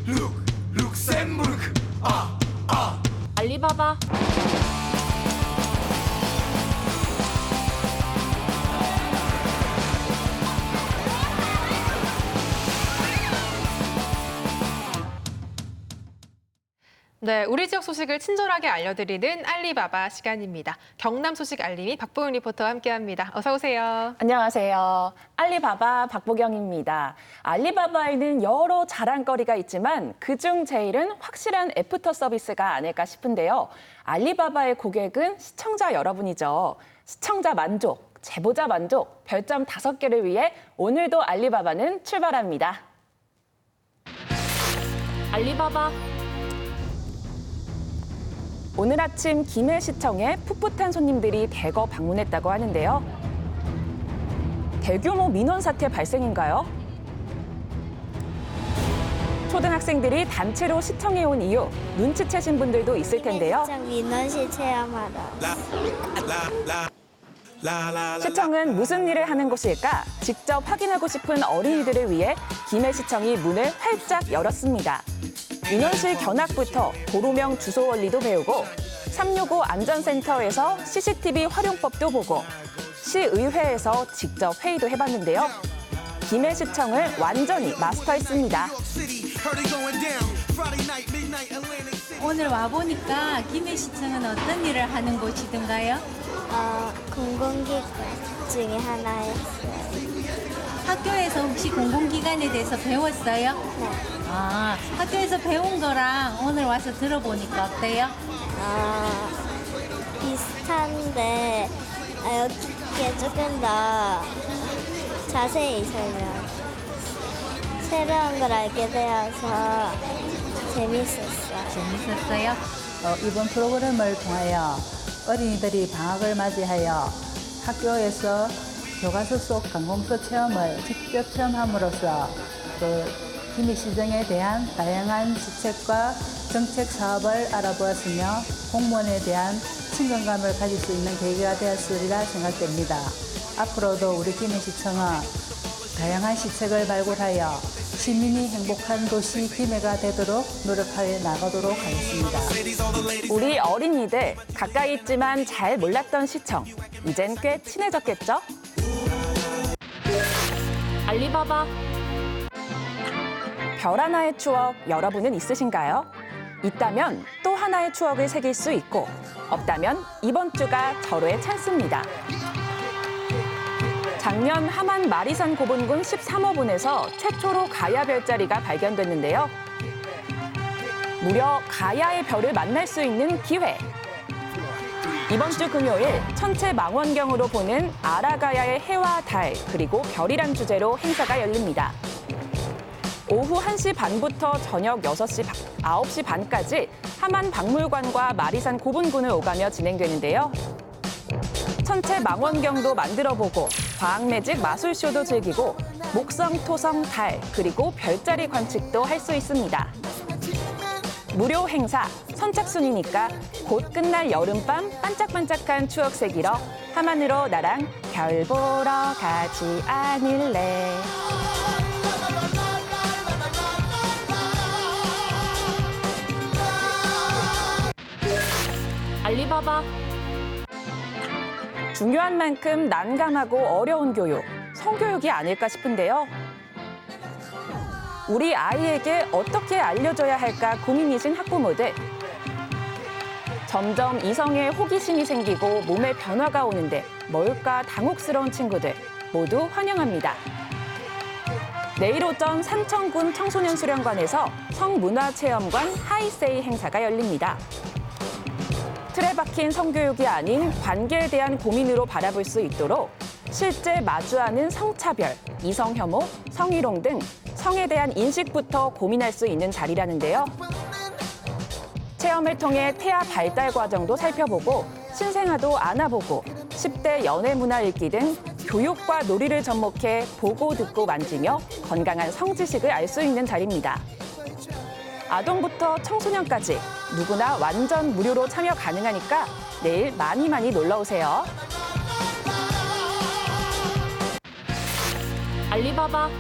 룩셈부르크 알리바바. 네, 우리 지역 소식을 친절하게 알려드리는 알리바바 시간입니다. 경남 소식 알림이 박보영 리포터와 함께합니다. 어서 오세요. 안녕하세요. 알리바바 박보경입니다. 알리바바에는 여러 자랑거리가 있지만 그중 제일은 확실한 애프터 서비스가 아닐까 싶은데요. 알리바바의 고객은 시청자 여러분이죠. 시청자 만족, 제보자 만족, 별점 5개를 위해 오늘도 알리바바는 출발합니다. 알리바바. 오늘 아침 김해시청에 풋풋한 손님들이 대거 방문했다고 하는데요. 대규모 민원 사태 발생인가요? 초등학생들이 단체로 시청에 온 이유 눈치채신 분들도 있을 텐데요. 시청 민원실 체험하러. 시청은 무슨 일을 하는 곳일까? 직접 확인하고 싶은 어린이들을 위해 김해시청이 문을 활짝 열었습니다. 민원실 견학부터 도로명 주소 원리도 배우고 365 안전센터에서 CCTV 활용법도 보고 시의회에서 직접 회의도 해봤는데요. 김해시청을 완전히 마스터했습니다. 오늘 와보니까 김해시청은 어떤 일을 하는 곳이던가요? 공공기관 중에 하나였어요. 학교에서 혹시 공공기관에 대해서 배웠어요? 네. 학교에서 배운 거랑 오늘 와서 들어보니까 어때요? 비슷한데 여기에 조금 더 자세히 새로운 걸 알게 되어서 재밌었어요. 재밌었어요? 이번 프로그램을 통하여 어린이들이 방학을 맞이하여 학교에서 교과서 속 관공서 체험을 직접 체험함으로써 또 김해시정에 대한 다양한 지책과 정책 사업을 알아보았으며 공무원에 대한 친근감을 가질 수 있는 계기가 되었으리라 생각됩니다. 앞으로도 우리 김해시청은 다양한 시책을 발굴하여 시민이 행복한 도시 김해가 되도록 노력하여 나가도록 하겠습니다. 우리 어린이들 가까이 있지만 잘 몰랐던 시청. 이젠 꽤 친해졌겠죠? 알리바바. 별 하나의 추억 여러분은 있으신가요? 있다면 또 하나의 추억을 새길 수 있고 없다면 이번 주가 절호의 찬스입니다. 작년 함안 마리산 고분군 13호분에서 최초로 가야 별자리가 발견됐는데요. 무려 가야의 별을 만날 수 있는 기회. 이번 주 금요일 천체 망원경으로 보는 아라가야의 해와 달 그리고 별이란 주제로 행사가 열립니다. 오후 1시 반부터 저녁 9시 반까지 함안 박물관과 마리산 고분군을 오가며 진행되는데요. 천체 망원경도 만들어보고 과학매직 마술쇼도 즐기고 목성, 토성, 달 그리고 별자리 관측도 할 수 있습니다. 무료 행사, 선착순이니까 곧 끝날 여름밤 반짝반짝한 추억 새기러 함안으로 나랑 별 보러 가지 않을래. 알리바바. 중요한 만큼 난감하고 어려운 교육, 성교육이 아닐까 싶은데요. 우리 아이에게 어떻게 알려줘야 할까 고민이신 학부모들. 점점 이성에 호기심이 생기고 몸에 변화가 오는데 뭘까 당혹스러운 친구들 모두 환영합니다. 내일 오전 산청군 청소년 수련관에서 성문화체험관 하이세이 행사가 열립니다. 틀에 박힌 성교육이 아닌 관계에 대한 고민으로 바라볼 수 있도록 실제 마주하는 성차별, 이성혐오, 성희롱 등 성에 대한 인식부터 고민할 수 있는 자리라는데요. 체험을 통해 태아 발달 과정도 살펴보고 신생아도 안아보고 10대 연애 문화 읽기 등 교육과 놀이를 접목해 보고 듣고 만지며 건강한 성지식을 알 수 있는 자리입니다. 아동부터 청소년까지 누구나 완전 무료로 참여 가능하니까 내일 많이 놀러 오세요. 알리바바.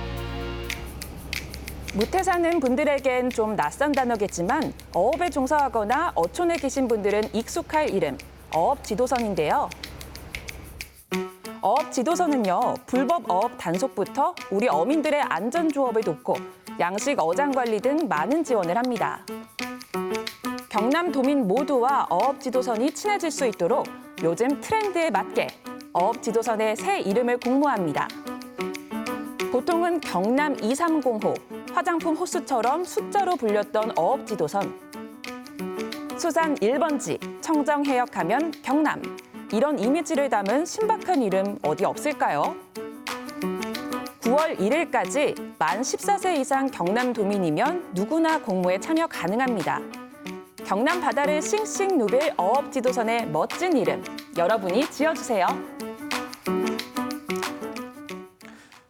무태 사는 분들에겐 좀 낯선 단어겠지만 어업에 종사하거나 어촌에 계신 분들은 익숙할 이름, 어업지도선인데요. 어업지도선은요, 불법 어업 단속부터 우리 어민들의 안전조업을 돕고 양식 어장 관리 등 많은 지원을 합니다. 경남 도민 모두와 어업지도선이 친해질 수 있도록 요즘 트렌드에 맞게 어업지도선의 새 이름을 공모합니다. 보통은 경남 230호, 화장품 호수처럼 숫자로 불렸던 어업지도선. 수산 1번지, 청정 해역하면 경남. 이런 이미지를 담은 신박한 이름 어디 없을까요? 9월 1일까지 만 14세 이상 경남 도민이면 누구나 공모에 참여 가능합니다. 경남 바다를 싱싱 누빌 어업지도선의 멋진 이름, 여러분이 지어주세요.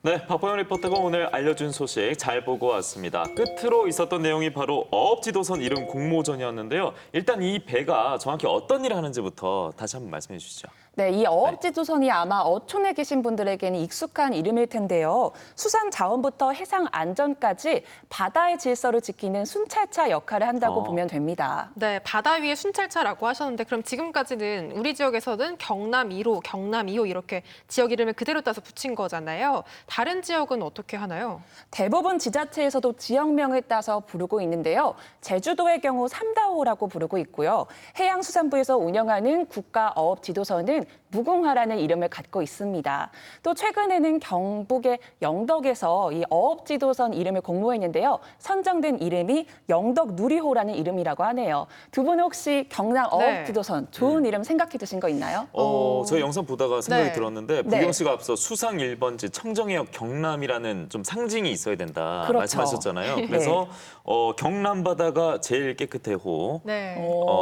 네, 박보영 리포터가 오늘 알려준 소식 잘 보고 왔습니다. 끝으로 있었던 내용이 바로 어업지도선 이름 공모전이었는데요. 일단 이 배가 정확히 어떤 일을 하는지부터 다시 한번 말씀해 주시죠. 네, 이 어업지도선이 아마 어촌에 계신 분들에게는 익숙한 이름일 텐데요. 수산 자원부터 해상 안전까지 바다의 질서를 지키는 순찰차 역할을 한다고 보면 됩니다. 네, 바다 위에 순찰차라고 하셨는데 그럼 지금까지는 우리 지역에서는 경남 1호, 경남 2호 이렇게 지역 이름을 그대로 따서 붙인 거잖아요. 다른 지역은 어떻게 하나요? 대부분 지자체에서도 지역명을 따서 부르고 있는데요. 제주도의 경우 삼다호라고 부르고 있고요. 해양수산부에서 운영하는 국가어업지도선은 무궁화라는 이름을 갖고 있습니다. 또 최근에는 경북의 영덕에서 이 어업지도선 이름을 공모했는데요. 선정된 이름이 영덕누리호라는 이름이라고 하네요. 두 분은 혹시 경남 어업지도선 좋은 이름 생각해 두신 거 있나요? 저희 영상 보다가 생각이 네. 들었는데 부경 씨가 앞서 수상 1번지 청정해역 경남이라는 좀 상징이 있어야 된다 그렇죠. 말씀하셨잖아요. 그래서 경남 바다가 제일 깨끗해 호, 네.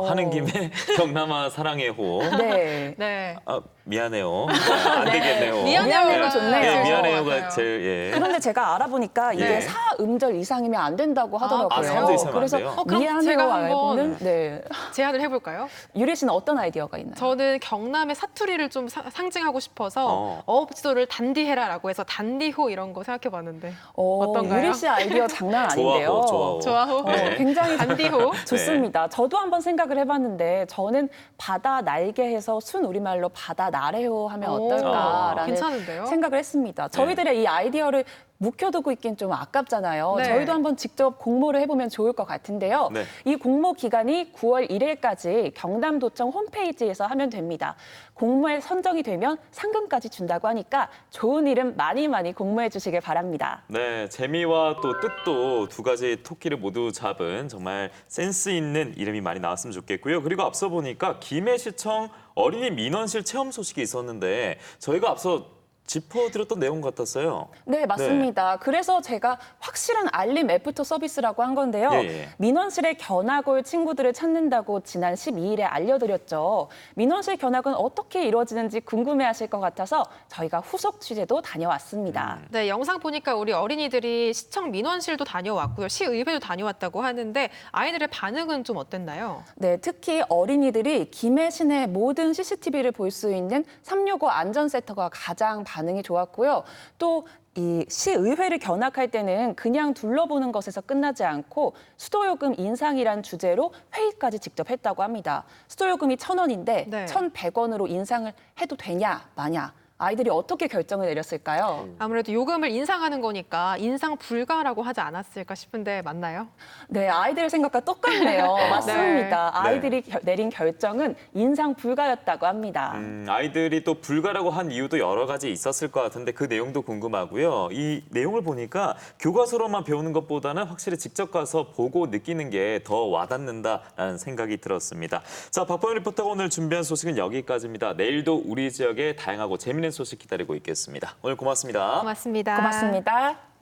하는 김에 경남아 사랑해 호. 네. 네. 아, 미안해요. 안 되겠네요. 미안해요가 좋네요. 예, 제일 미안해요가 좋은 것 같아요. 제일 예. 그런데 제가 알아보니까 이게 네. 4음절 이상이면 안 된다고 하더라고요. 아, 4음절 이상은 안 그래서 돼요? 그럼 미안해요 제가 한번 말고는 네. 제안을 해볼까요? 유리 씨는 어떤 아이디어가 있나요? 저는 경남의 사투리를 좀 상징하고 싶어서 어업지도를 단디해라라고 해서 단디호 이런 거 생각해봤는데 어떤가요? 유리 씨 아이디어 장난 아닌데요. 좋아호. 좋아호. 네. 굉장히 단디호. 좋습니다. 저도 한번 생각을 해봤는데 저는 바다 날개해서 순 우리말로 바다 나래호 하면 어떨까라는 괜찮은데요? 생각을 했습니다. 저희들의 이 아이디어를 묵혀두고 있긴 좀 아깝잖아요. 네. 저희도 한번 직접 공모를 해보면 좋을 것 같은데요. 네. 이 공모 기간이 9월 1일까지 경남도청 홈페이지에서 하면 됩니다. 공모에 선정이 되면 상금까지 준다고 하니까 좋은 이름 많이 공모해 주시길 바랍니다. 네, 재미와 또 뜻도 두 가지 토끼를 모두 잡은 정말 센스 있는 이름이 많이 나왔으면 좋겠고요. 그리고 앞서 보니까 김해시청 어린이 민원실 체험 소식이 있었는데 저희가 앞서 짚어드렸던 내용 같았어요. 네, 맞습니다. 그래서 제가 확실한 알림 애프터 서비스라고 한 건데요. 예. 민원실에 견학 올 친구들을 찾는다고 지난 12일에 알려드렸죠. 민원실 견학은 어떻게 이루어지는지 궁금해하실 것 같아서 저희가 후속 취재도 다녀왔습니다. 네, 영상 보니까 우리 어린이들이 시청 민원실도 다녀왔고요. 시의회도 다녀왔다고 하는데 아이들의 반응은 좀 어땠나요? 네, 특히 어린이들이 김해 시내 모든 CCTV를 볼 수 있는 365 안전센터가 가장 반응이 좋았고요. 또 이 시의회를 견학할 때는 그냥 둘러보는 것에서 끝나지 않고 수도요금 인상이란 주제로 회의까지 직접 했다고 합니다. 수도요금이 1,000원인데 네. 1,100원으로 인상을 해도 되냐 마냐. 아이들이 어떻게 결정을 내렸을까요? 아무래도 요금을 인상하는 거니까 인상 불가라고 하지 않았을까 싶은데 맞나요? 네, 아이들 생각과 똑같네요. 맞습니다. 아이들이 내린 결정은 인상 불가였다고 합니다. 아이들이 또 불가라고 한 이유도 여러 가지 있었을 것 같은데 그 내용도 궁금하고요. 이 내용을 보니까 교과서로만 배우는 것보다는 확실히 직접 가서 보고 느끼는 게 더 와닿는다라는 생각이 들었습니다. 자, 박보영 리포터가 오늘 준비한 소식은 여기까지입니다. 내일도 우리 지역의 다양하고 재미있는 소식 기다리고 있겠습니다. 오늘 고맙습니다. 고맙습니다. 고맙습니다.